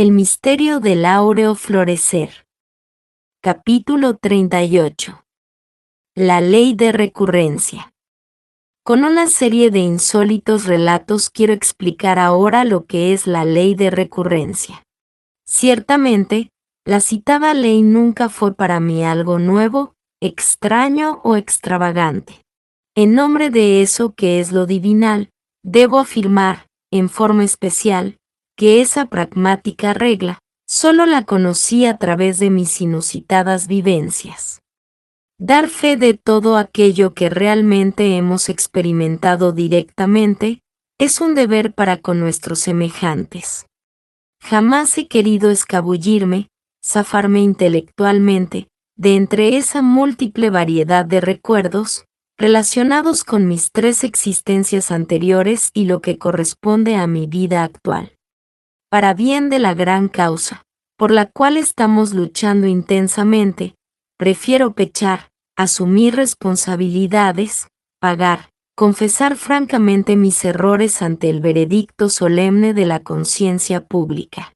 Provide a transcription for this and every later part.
El misterio del áureo florecer. Capítulo 38. La ley de recurrencia. Con una serie de insólitos relatos quiero explicar ahora lo que es la ley de recurrencia. Ciertamente, la citada ley nunca fue para mí algo nuevo, extraño o extravagante. En nombre de eso que es lo divinal, debo afirmar, en forma especial, que esa pragmática regla solo la conocí a través de mis inusitadas vivencias. Dar fe de todo aquello que realmente hemos experimentado directamente es un deber para con nuestros semejantes. Jamás he querido escabullirme, zafarme intelectualmente, de entre esa múltiple variedad de recuerdos, relacionados con mis tres existencias anteriores y lo que corresponde a mi vida actual. Para bien de la gran causa, por la cual estamos luchando intensamente, prefiero pechar, asumir responsabilidades, pagar, confesar francamente mis errores ante el veredicto solemne de la conciencia pública.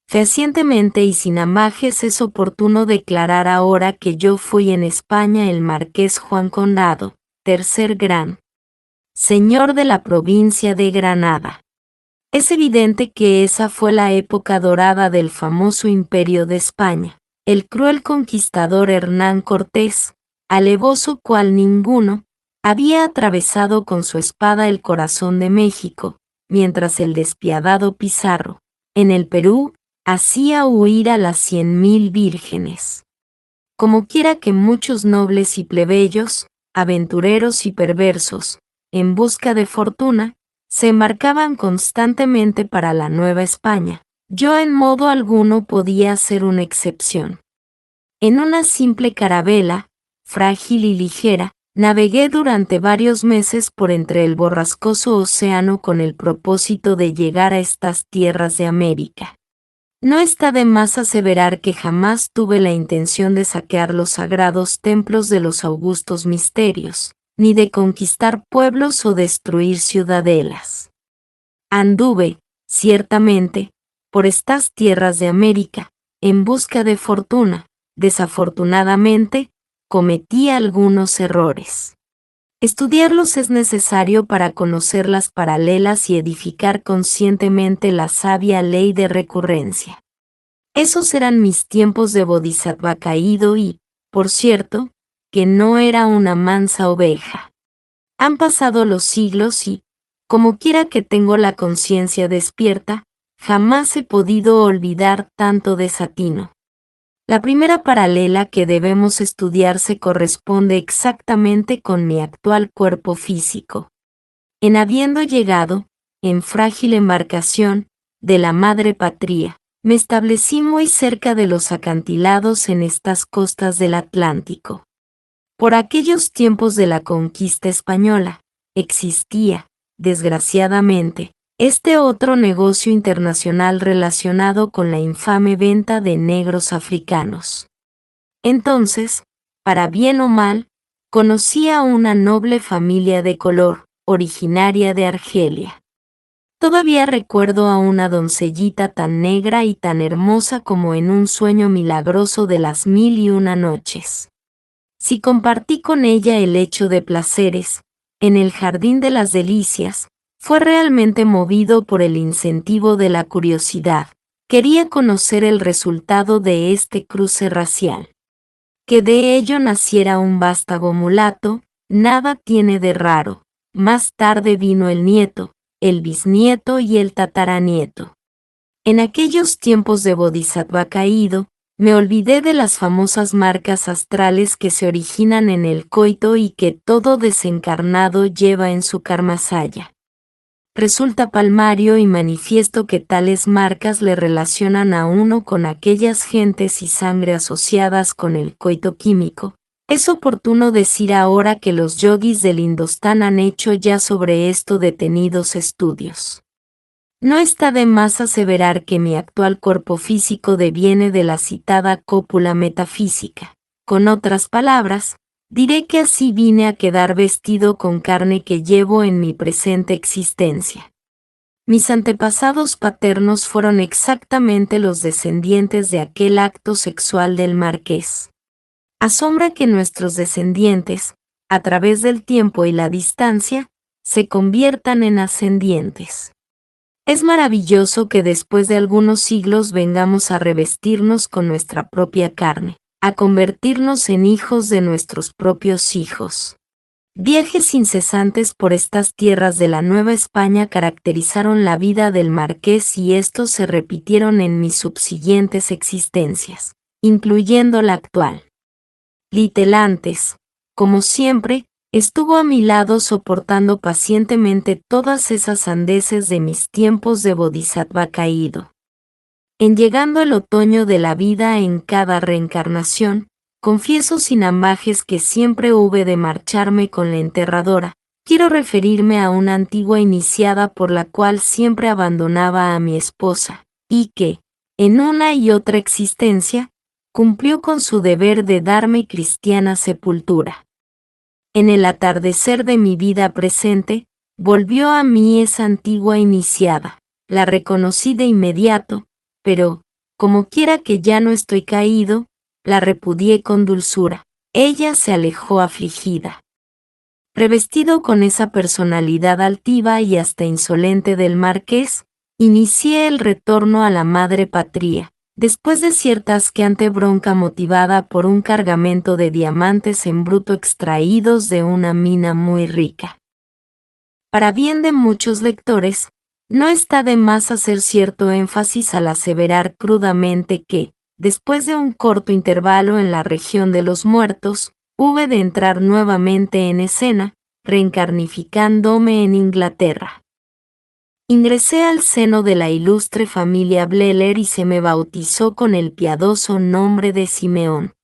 Fehacientemente y sin amajes es oportuno declarar ahora que yo fui en España el marqués Juan Condado, tercer gran señor de la provincia de Granada. Es evidente que esa fue la época dorada del famoso imperio de España. El cruel conquistador Hernán Cortés, alevoso cual ninguno, había atravesado con su espada el corazón de México, mientras el despiadado Pizarro, en el Perú, hacía huir a las 100,000 vírgenes. Como quiera que muchos nobles y plebeyos, aventureros y perversos, en busca de fortuna, se embarcaban constantemente para la Nueva España, yo en modo alguno podía ser una excepción. En una simple carabela, frágil y ligera, navegué durante varios meses por entre el borrascoso océano con el propósito de llegar a estas tierras de América. No está de más aseverar que jamás tuve la intención de saquear los sagrados templos de los augustos misterios, ni de conquistar pueblos o destruir ciudadelas. Anduve, ciertamente, por estas tierras de América, en busca de fortuna. Desafortunadamente, cometí algunos errores. Estudiarlos es necesario para conocer las paralelas y edificar conscientemente la sabia ley de recurrencia. Esos eran mis tiempos de bodhisattva caído y, por cierto, que no era una mansa oveja. Han pasado los siglos y, como quiera que tengo la conciencia despierta, jamás he podido olvidar tanto desatino. La primera paralela que debemos estudiar se corresponde exactamente con mi actual cuerpo físico. En habiendo llegado, en frágil embarcación, de la madre patria, me establecí muy cerca de los acantilados en estas costas del Atlántico. Por aquellos tiempos de la conquista española, existía, desgraciadamente, este otro negocio internacional relacionado con la infame venta de negros africanos. Entonces, para bien o mal, conocí a una noble familia de color, originaria de Argelia. Todavía recuerdo a una doncellita tan negra y tan hermosa como en un sueño milagroso de las 1001 noches. Si compartí con ella el hecho de placeres, en el jardín de las delicias, fue realmente movido por el incentivo de la curiosidad. Quería conocer el resultado de este cruce racial. Que de ello naciera un vástago mulato, nada tiene de raro. Más tarde vino el nieto, el bisnieto y el tataranieto. En aquellos tiempos de bodhisattva caído, me olvidé de las famosas marcas astrales que se originan en el coito y que todo desencarnado lleva en su karmasaya. Resulta palmario y manifiesto que tales marcas le relacionan a uno con aquellas gentes y sangre asociadas con el coito químico. Es oportuno decir ahora que los yogis del Indostán han hecho ya sobre esto detenidos estudios. No está de más aseverar que mi actual cuerpo físico deviene de la citada cópula metafísica. Con otras palabras, diré que así vine a quedar vestido con carne que llevo en mi presente existencia. Mis antepasados paternos fueron exactamente los descendientes de aquel acto sexual del marqués. Asombra que nuestros descendientes, a través del tiempo y la distancia, se conviertan en ascendientes. Es maravilloso que después de algunos siglos vengamos a revestirnos con nuestra propia carne, a convertirnos en hijos de nuestros propios hijos. Viajes incesantes por estas tierras de la Nueva España caracterizaron la vida del marqués y estos se repitieron en mis subsiguientes existencias, incluyendo la actual. Litelantes, como siempre, estuvo a mi lado soportando pacientemente todas esas sandeces de mis tiempos de bodhisattva caído. En llegando el otoño de la vida en cada reencarnación, confieso sin ambajes que siempre hube de marcharme con la enterradora. Quiero referirme a una antigua iniciada por la cual siempre abandonaba a mi esposa, y que, en una y otra existencia, cumplió con su deber de darme cristiana sepultura. En el atardecer de mi vida presente, volvió a mí esa antigua iniciada. La reconocí de inmediato, pero, como quiera que ya no estoy caído, la repudié con dulzura. Ella se alejó afligida. Revestido con esa personalidad altiva y hasta insolente del marqués, inicié el retorno a la madre patria, después de cierta asqueante bronca motivada por un cargamento de diamantes en bruto extraídos de una mina muy rica. Para bien de muchos lectores, no está de más hacer cierto énfasis al aseverar crudamente que, después de un corto intervalo en la región de los muertos, hube de entrar nuevamente en escena, reencarnificándome en Inglaterra. Ingresé al seno de la ilustre familia Bleller y se me bautizó con el piadoso nombre de Simeón.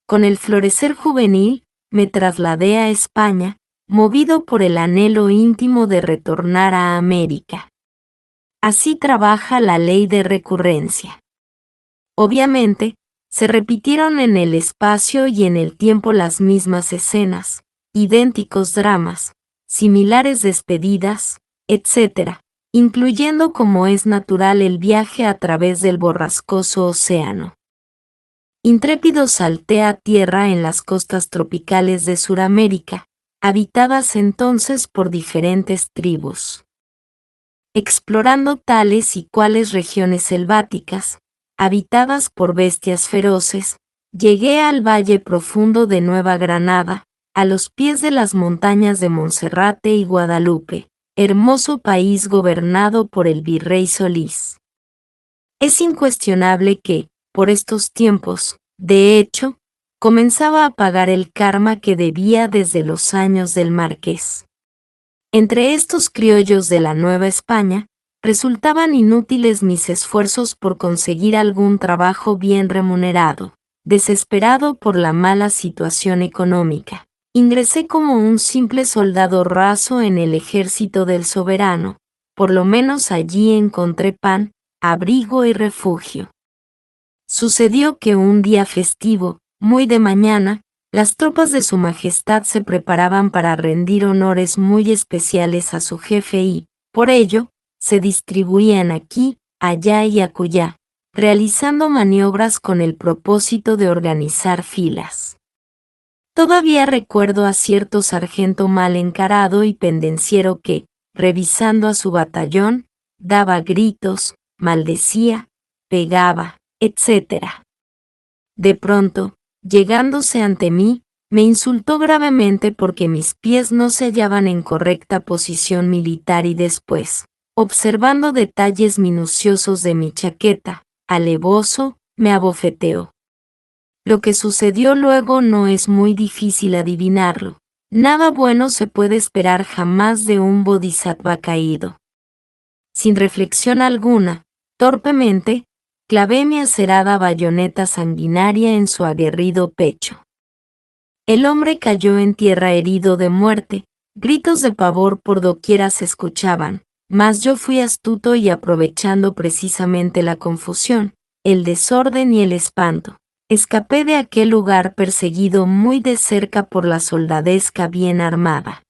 Con el florecer juvenil, me trasladé a España, movido por el anhelo íntimo de retornar a América. Así trabaja la ley de recurrencia. Obviamente, se repitieron en el espacio y en el tiempo las mismas escenas, idénticos dramas, similares despedidas, etc., incluyendo como es natural el viaje a través del borrascoso océano. Intrépido salté a tierra en las costas tropicales de Suramérica, habitadas entonces por diferentes tribus. Explorando tales y cuales regiones selváticas, habitadas por bestias feroces, llegué al valle profundo de Nueva Granada, a los pies de las montañas de Monserrate y Guadalupe, hermoso país gobernado por el virrey Solís. Es incuestionable que, por estos tiempos, de hecho, comenzaba a pagar el karma que debía desde los años del marqués. Entre estos criollos de la Nueva España, resultaban inútiles mis esfuerzos por conseguir algún trabajo bien remunerado. Desesperado por la mala situación económica, ingresé como un simple soldado raso en el ejército del soberano. Por lo menos allí encontré pan, abrigo y refugio. Sucedió que un día festivo, muy de mañana, las tropas de su majestad se preparaban para rendir honores muy especiales a su jefe y, por ello, se distribuían aquí, allá y acullá, realizando maniobras con el propósito de organizar filas. Todavía recuerdo a cierto sargento mal encarado y pendenciero que, revisando a su batallón, daba gritos, maldecía, pegaba, etc. De pronto, llegándose ante mí, me insultó gravemente porque mis pies no se hallaban en correcta posición militar y después, observando detalles minuciosos de mi chaqueta, alevoso, me abofeteó. Lo que sucedió luego no es muy difícil adivinarlo. Nada bueno se puede esperar jamás de un bodhisattva caído. Sin reflexión alguna, torpemente, clavé mi acerada bayoneta sanguinaria en su aguerrido pecho. El hombre cayó en tierra herido de muerte, gritos de pavor por doquiera se escuchaban, mas yo fui astuto y aprovechando precisamente la confusión, el desorden y el espanto, escapé de aquel lugar perseguido muy de cerca por la soldadesca bien armada.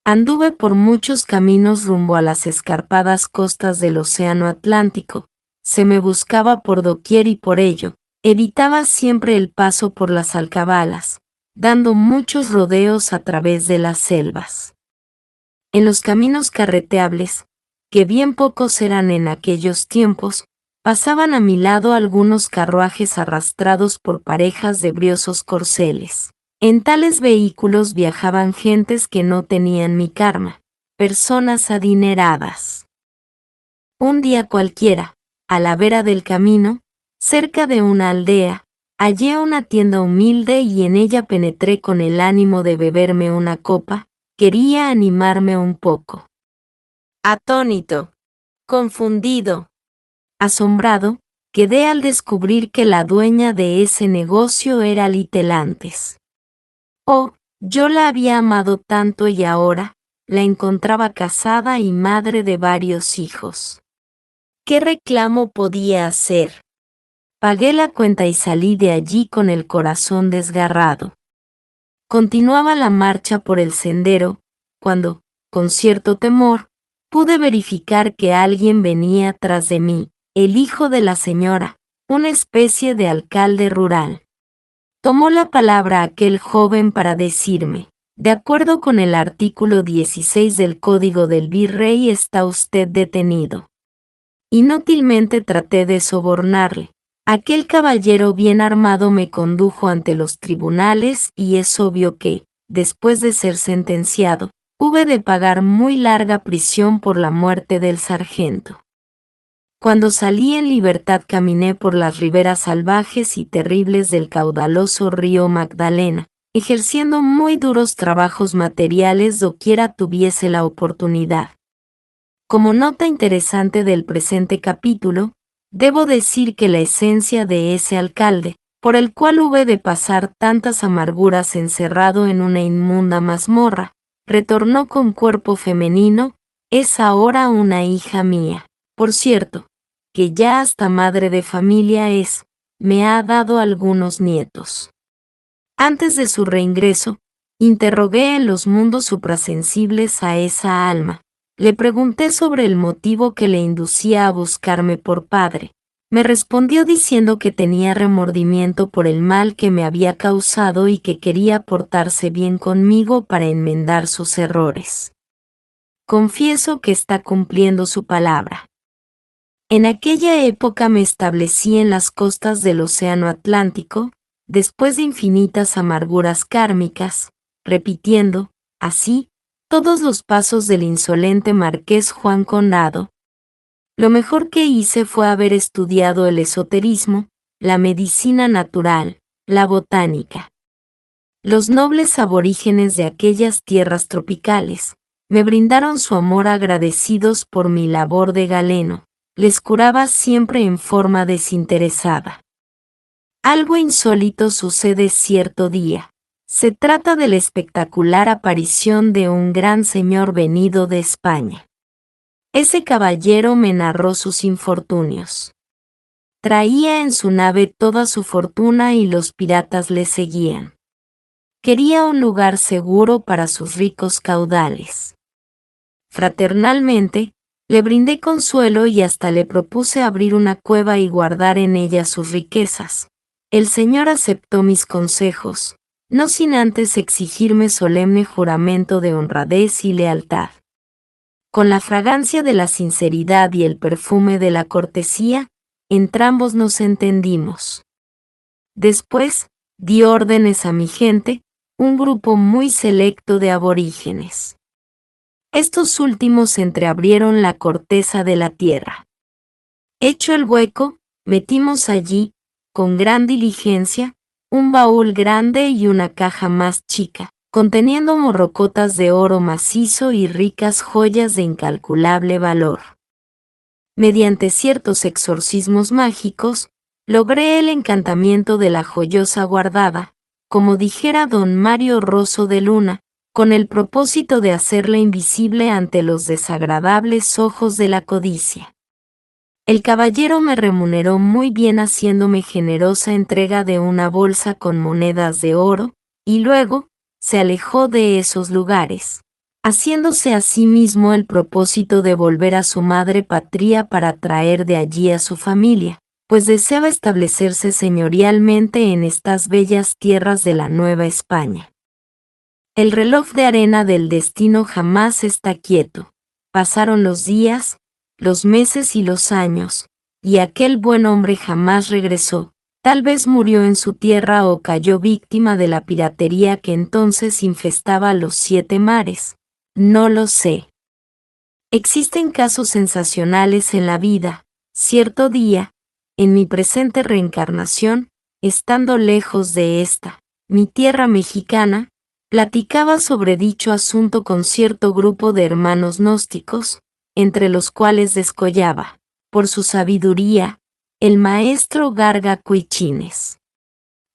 Anduve por muchos caminos rumbo a las escarpadas costas del Océano Atlántico, se me buscaba por doquier y por ello, evitaba siempre el paso por las alcabalas, dando muchos rodeos a través de las selvas. En los caminos carreteables, que bien pocos eran en aquellos tiempos, pasaban a mi lado algunos carruajes arrastrados por parejas de briosos corceles. En tales vehículos viajaban gentes que no tenían mi karma, personas adineradas. Un día cualquiera, a la vera del camino, cerca de una aldea, hallé una tienda humilde y en ella penetré con el ánimo de beberme una copa, quería animarme un poco. Atónito, confundido, asombrado, quedé al descubrir que la dueña de ese negocio era Litelantes. Oh, yo la había amado tanto y ahora, la encontraba casada y madre de varios hijos. ¿Qué reclamo podía hacer? Pagué la cuenta y salí de allí con el corazón desgarrado. Continuaba la marcha por el sendero, cuando, con cierto temor, pude verificar que alguien venía tras de mí, el hijo de la señora, una especie de alcalde rural. Tomó la palabra aquel joven para decirme, de acuerdo con el artículo 16 del Código del Virrey está usted detenido. Inútilmente traté de sobornarle. Aquel caballero bien armado me condujo ante los tribunales y es obvio que, después de ser sentenciado, hube de pagar muy larga prisión por la muerte del sargento. Cuando salí en libertad caminé por las riberas salvajes y terribles del caudaloso río Magdalena, ejerciendo muy duros trabajos materiales doquiera tuviese la oportunidad. Como nota interesante del presente capítulo, debo decir que la esencia de ese alcalde, por el cual hube de pasar tantas amarguras encerrado en una inmunda mazmorra, retornó con cuerpo femenino, es ahora una hija mía. Por cierto, que ya hasta madre de familia es, me ha dado algunos nietos. Antes de su reingreso, interrogué en los mundos suprasensibles a esa alma. Le pregunté sobre el motivo que le inducía a buscarme por padre. Me respondió diciendo que tenía remordimiento por el mal que me había causado y que quería portarse bien conmigo para enmendar sus errores. Confieso que está cumpliendo su palabra. En aquella época me establecí en las costas del Océano Atlántico, después de infinitas amarguras kármicas, repitiendo, así, todos los pasos del insolente marqués Juan Conrado. Lo mejor que hice fue haber estudiado el esoterismo, la medicina natural, la botánica. Los nobles aborígenes de aquellas tierras tropicales me brindaron su amor agradecidos por mi labor de galeno. Les curaba siempre en forma desinteresada. Algo insólito sucede cierto día. Se trata de la espectacular aparición de un gran señor venido de España. Ese caballero me narró sus infortunios. Traía en su nave toda su fortuna y los piratas le seguían. Quería un lugar seguro para sus ricos caudales. Fraternalmente, le brindé consuelo y hasta le propuse abrir una cueva y guardar en ella sus riquezas. El señor aceptó mis consejos, no sin antes exigirme solemne juramento de honradez y lealtad. Con la fragancia de la sinceridad y el perfume de la cortesía, entrambos nos entendimos. Después, di órdenes a mi gente, un grupo muy selecto de aborígenes. Estos últimos entreabrieron la corteza de la tierra. Hecho el hueco, metimos allí, con gran diligencia, un baúl grande y una caja más chica, conteniendo morrocotas de oro macizo y ricas joyas de incalculable valor. Mediante ciertos exorcismos mágicos, logré el encantamiento de la joyosa guardada, como dijera don Mario Rosso de Luna, con el propósito de hacerla invisible ante los desagradables ojos de la codicia. El caballero me remuneró muy bien haciéndome generosa entrega de una bolsa con monedas de oro, y luego se alejó de esos lugares, haciéndose a sí mismo el propósito de volver a su madre patria para traer de allí a su familia, pues deseaba establecerse señorialmente en estas bellas tierras de la Nueva España. El reloj de arena del destino jamás está quieto. Pasaron los días, los meses y los años, y aquel buen hombre jamás regresó. Tal vez murió en su tierra o cayó víctima de la piratería que entonces infestaba los 7 mares. No lo sé. Existen casos sensacionales en la vida. Cierto día, en mi presente reencarnación, estando lejos de esta, mi tierra mexicana, platicaba sobre dicho asunto con cierto grupo de hermanos gnósticos, entre los cuales descollaba, por su sabiduría, el maestro Garga Cuichines.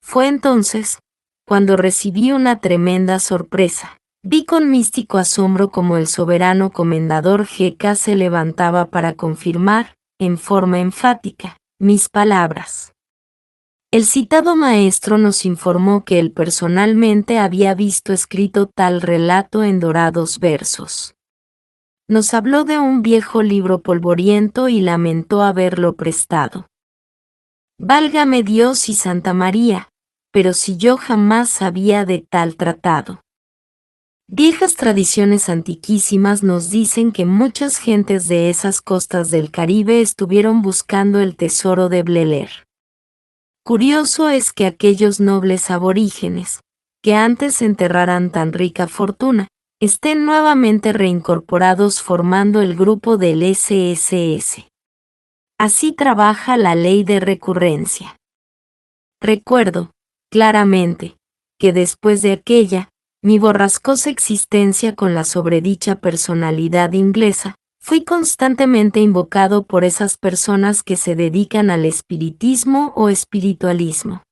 Fue entonces, cuando recibí una tremenda sorpresa. Vi con místico asombro cómo el soberano comendador G.K. se levantaba para confirmar, en forma enfática, mis palabras. El citado maestro nos informó que él personalmente había visto escrito tal relato en dorados versos. Nos habló de un viejo libro polvoriento y lamentó haberlo prestado. Válgame Dios y Santa María, pero si yo jamás sabía de tal tratado. Viejas tradiciones antiquísimas nos dicen que muchas gentes de esas costas del Caribe estuvieron buscando el tesoro de Bleler. Curioso es que aquellos nobles aborígenes, que antes enterraran tan rica fortuna, estén nuevamente reincorporados formando el grupo del SSS. Así trabaja la ley de recurrencia. Recuerdo, claramente, que después de aquella, mi borrascosa existencia con la sobredicha personalidad inglesa, fui constantemente invocado por esas personas que se dedican al espiritismo o espiritualismo.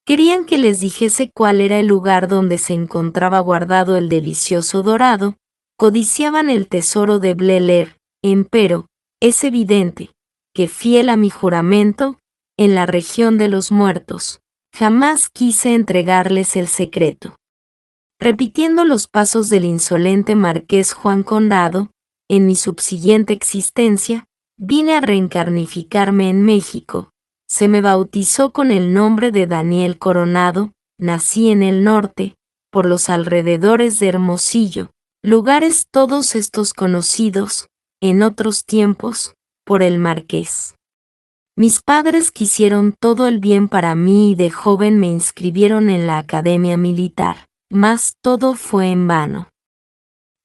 Querían que les dijese cuál era el lugar donde se encontraba guardado el delicioso dorado, codiciaban el tesoro de Bleler, empero, es evidente, que fiel a mi juramento, en la región de los muertos, jamás quise entregarles el secreto. Repitiendo los pasos del insolente marqués Juan Condado, en mi subsiguiente existencia, vine a reencarnificarme en México. Se me bautizó con el nombre de Daniel Coronado, nací en el norte, por los alrededores de Hermosillo, lugares todos estos conocidos, en otros tiempos, por el marqués. Mis padres quisieron todo el bien para mí y de joven me inscribieron en la academia militar. Mas todo fue en vano.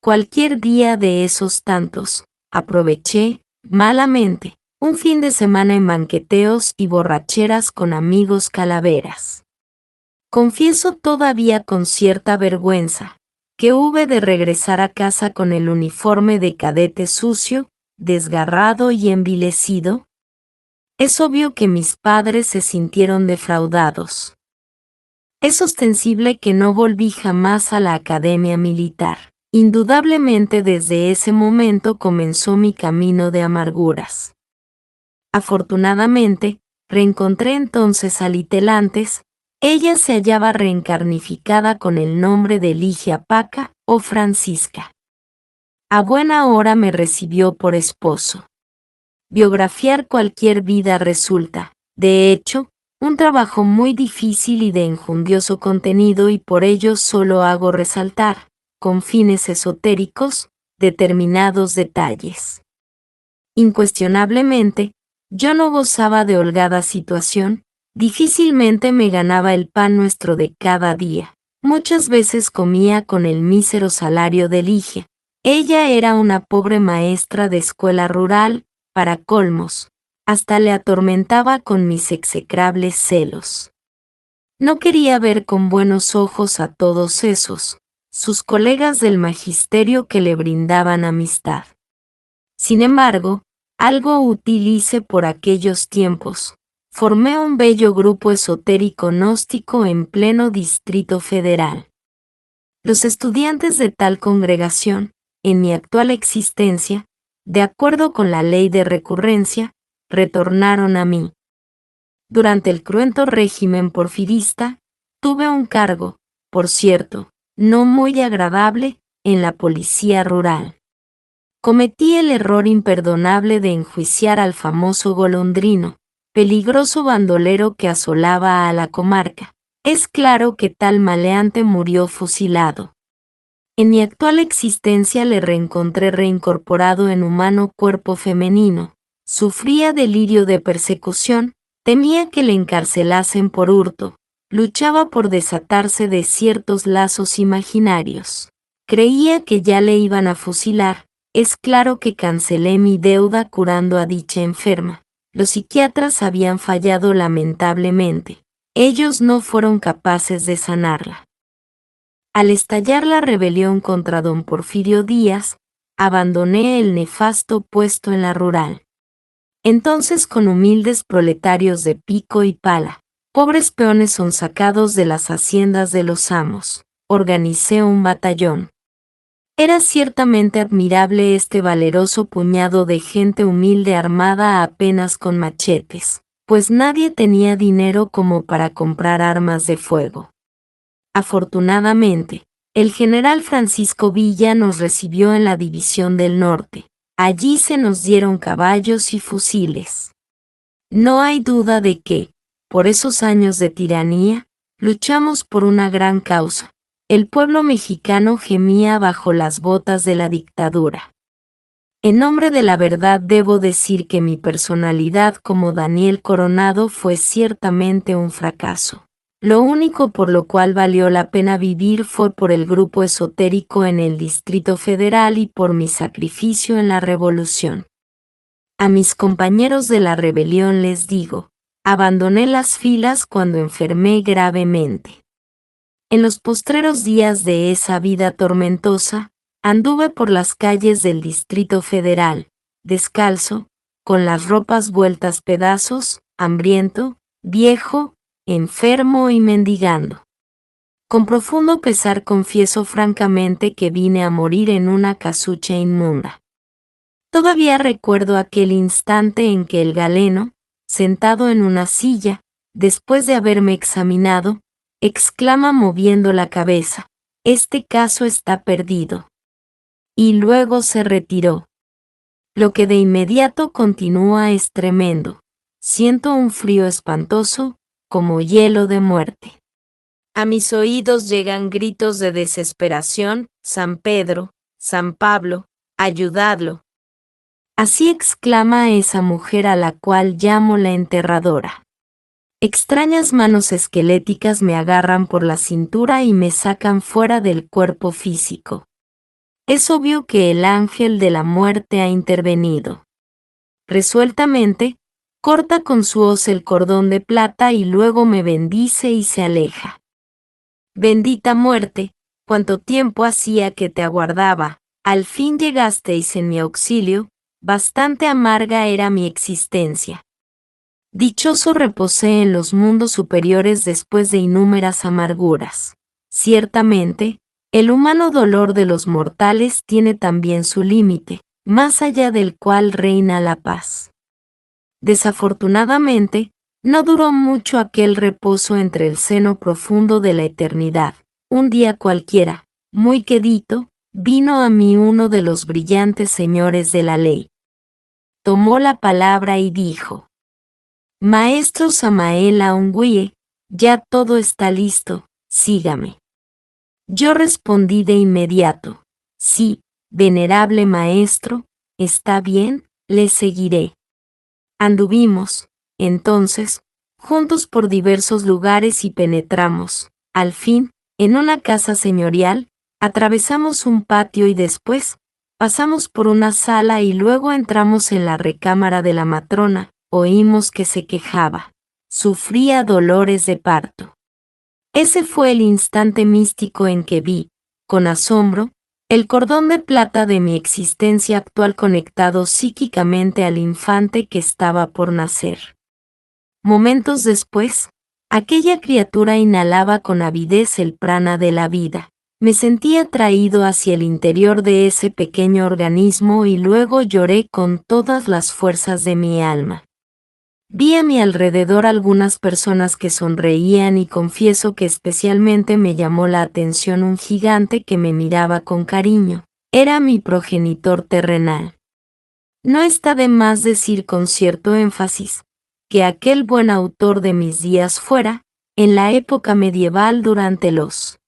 Cualquier día de esos tantos, aproveché, malamente, un fin de semana en banqueteos y borracheras con amigos calaveras. Confieso todavía con cierta vergüenza, que hube de regresar a casa con el uniforme de cadete sucio, desgarrado y envilecido. Es obvio que mis padres se sintieron defraudados. Es ostensible que no volví jamás a la academia militar. Indudablemente desde ese momento comenzó mi camino de amarguras. Afortunadamente, reencontré entonces a Litelantes. Ella se hallaba reencarnificada con el nombre de Ligia Paca o Francisca. A buena hora me recibió por esposo. Biografiar cualquier vida resulta, de hecho, un trabajo muy difícil y de enjundioso contenido y por ello solo hago resaltar, con fines esotéricos, determinados detalles. Incuestionablemente, yo no gozaba de holgada situación, difícilmente me ganaba el pan nuestro de cada día, muchas veces comía con el mísero salario de Ligia. Ella era una pobre maestra de escuela rural, para colmos. Hasta le atormentaba con mis execrables celos. No quería ver con buenos ojos a todos esos, sus colegas del magisterio que le brindaban amistad. Sin embargo, algo útil hice por aquellos tiempos. Formé un bello grupo esotérico gnóstico en pleno Distrito Federal. Los estudiantes de tal congregación, en mi actual existencia, de acuerdo con la ley de recurrencia, retornaron a mí. Durante el cruento régimen porfirista, tuve un cargo, por cierto, no muy agradable, en la policía rural. Cometí el error imperdonable de enjuiciar al famoso Golondrino, peligroso bandolero que asolaba a la comarca. Es claro que tal maleante murió fusilado. En mi actual existencia le reencontré reincorporado en humano cuerpo femenino. Sufría delirio de persecución, temía que le encarcelasen por hurto, luchaba por desatarse de ciertos lazos imaginarios. Creía que ya le iban a fusilar. Es claro que cancelé mi deuda curando a dicha enferma. Los psiquiatras habían fallado lamentablemente. Ellos no fueron capaces de sanarla. Al estallar la rebelión contra don Porfirio Díaz, abandoné el nefasto puesto en la rural. Entonces, con humildes proletarios de pico y pala, pobres peones sonsacados de las haciendas de los amos, organicé un batallón. Era ciertamente admirable este valeroso puñado de gente humilde armada apenas con machetes, pues nadie tenía dinero como para comprar armas de fuego. Afortunadamente, el general Francisco Villa nos recibió en la División del Norte. Allí se nos dieron caballos y fusiles. No hay duda de que, por esos años de tiranía, luchamos por una gran causa. El pueblo mexicano gemía bajo las botas de la dictadura. En nombre de la verdad debo decir que mi personalidad como Daniel Coronado fue ciertamente un fracaso. Lo único por lo cual valió la pena vivir fue por el grupo esotérico en el Distrito Federal y por mi sacrificio en la revolución. A mis compañeros de la rebelión les digo, abandoné las filas cuando enfermé gravemente. En los postreros días de esa vida tormentosa, anduve por las calles del Distrito Federal, descalzo, con las ropas vueltas pedazos, hambriento, viejo, enfermo y mendigando. Con profundo pesar confieso francamente que vine a morir en una casucha inmunda. Todavía recuerdo aquel instante en que el galeno, sentado en una silla, después de haberme examinado, exclama moviendo la cabeza, «Este caso está perdido». Y luego se retiró. Lo que de inmediato continúa es tremendo. Siento un frío espantoso, como hielo de muerte. A mis oídos llegan gritos de desesperación, «San Pedro, San Pablo, ayudadlo». Así exclama esa mujer a la cual llamo la enterradora. Extrañas manos esqueléticas me agarran por la cintura y me sacan fuera del cuerpo físico. Es obvio que el ángel de la muerte ha intervenido. Resueltamente, corta con su hoz el cordón de plata y luego me bendice y se aleja. Bendita muerte, cuánto tiempo hacía que te aguardaba, al fin llegasteis en mi auxilio, bastante amarga era mi existencia. Dichoso reposé en los mundos superiores después de innúmeras amarguras. Ciertamente, el humano dolor de los mortales tiene también su límite, más allá del cual reina la paz. Desafortunadamente, no duró mucho aquel reposo entre el seno profundo de la eternidad. Un día cualquiera, muy quedito, vino a mí uno de los brillantes señores de la ley. Tomó la palabra y dijo: «Maestro Samael Aungüe, ya todo está listo, sígame». Yo respondí de inmediato: «Sí, venerable maestro, está bien, le seguiré». Anduvimos, entonces, juntos por diversos lugares y penetramos, al fin, en una casa señorial, atravesamos un patio y después, pasamos por una sala y luego entramos en la recámara de la matrona. Oímos que se quejaba. Sufría dolores de parto. Ese fue el instante místico en que vi, con asombro, el cordón de plata de mi existencia actual conectado psíquicamente al infante que estaba por nacer. Momentos después, aquella criatura inhalaba con avidez el prana de la vida. Me sentí atraído hacia el interior de ese pequeño organismo y luego lloré con todas las fuerzas de mi alma. Vi a mi alrededor algunas personas que sonreían y confieso que especialmente me llamó la atención un gigante que me miraba con cariño. Era mi progenitor terrenal. No está de más decir con cierto énfasis que aquel buen autor de mis días fuera, en la época medieval durante los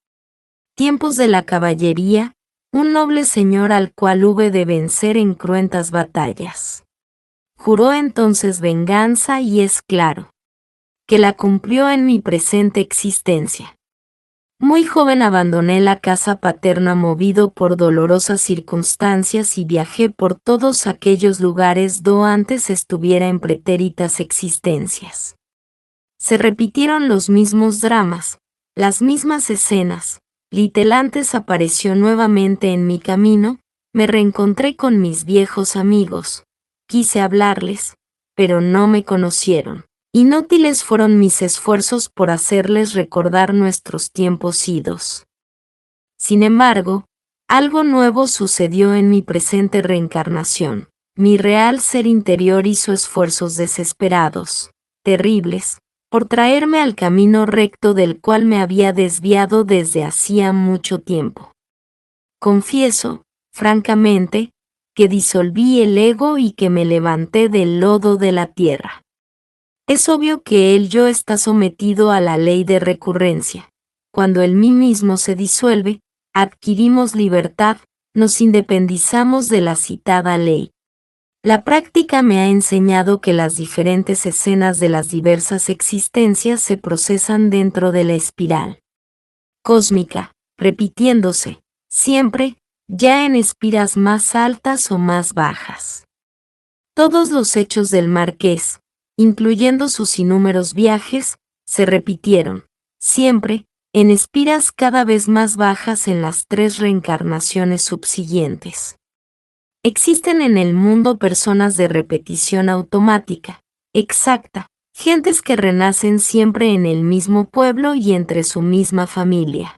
tiempos de la caballería, un noble señor al cual hube de vencer en cruentas batallas. Juró entonces venganza y es claro que la cumplió en mi presente existencia. Muy joven abandoné la casa paterna movido por dolorosas circunstancias y viajé por todos aquellos lugares do antes estuviera en pretéritas existencias. Se repitieron los mismos dramas, las mismas escenas. Litelantes apareció nuevamente en mi camino, me reencontré con mis viejos amigos. Quise hablarles, pero no me conocieron. Inútiles fueron mis esfuerzos por hacerles recordar nuestros tiempos idos. Sin embargo, algo nuevo sucedió en mi presente reencarnación. Mi real ser interior hizo esfuerzos desesperados, terribles, por traerme al camino recto del cual me había desviado desde hacía mucho tiempo. Confieso, francamente, que disolví el ego y que me levanté del lodo de la tierra. Es obvio que el yo está sometido a la ley de recurrencia. Cuando el mí mismo se disuelve, adquirimos libertad, nos independizamos de la citada ley. La práctica me ha enseñado que las diferentes escenas de las diversas existencias se procesan dentro de la espiral cósmica, repitiéndose, siempre, ya en espiras más altas o más bajas. Todos los hechos del Marqués, incluyendo sus inúmeros viajes, se repitieron, siempre, en espiras cada vez más bajas en las 3 reencarnaciones subsiguientes. Existen en el mundo personas de repetición automática, exacta, gentes que renacen siempre en el mismo pueblo y entre su misma familia.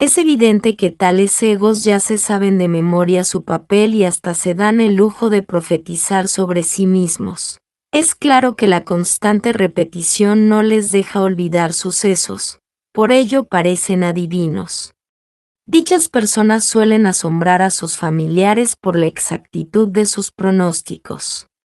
Es evidente que tales egos ya se saben de memoria su papel y hasta se dan el lujo de profetizar sobre sí mismos. Es claro que la constante repetición no les deja olvidar sucesos, por ello parecen adivinos. Dichas personas suelen asombrar a sus familiares por la exactitud de sus pronósticos.